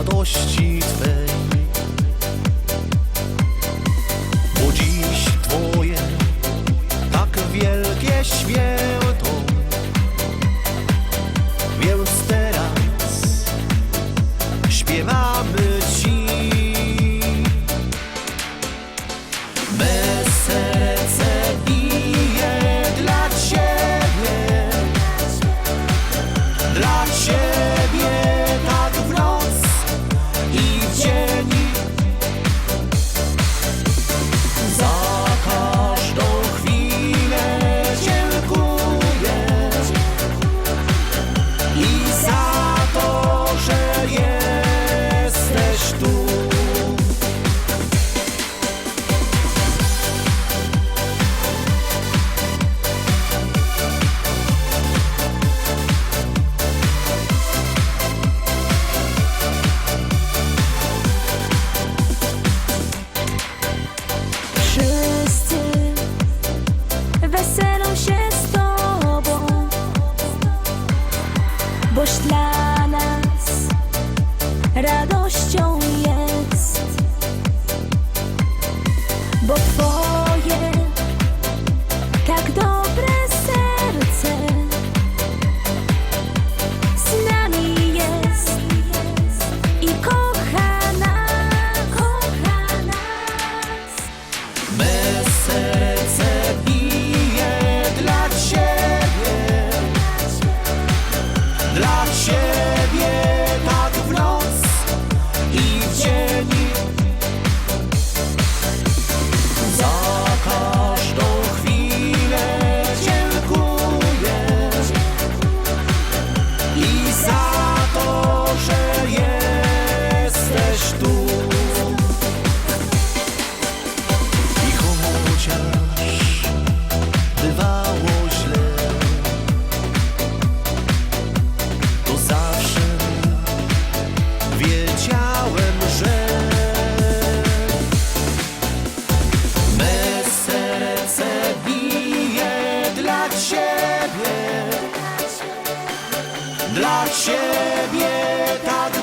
radości Twej. Bo dziś Twoje tak wielkie święto, więc teraz śpiewamy Ci. Me serce bije dla Ciebie, dla Ciebie tak w noc i w dzień. Za każdą chwilę dziękuję i za to, że jesteś tu. Wszyscy weselą się z Tobą, boś dla nas radością jest, bo Twoje tak dobre serce z nami jest i kocha nas. Me serce bije dla Ciebie, dla Ciebie tak w noc i w dzień. Za każdą chwilę dziękuję i za to, że jesteś tu. I chociaż bywało źle, to zawsze wiedziałem, że me serce bije dla Ciebie, dla Ciebie tak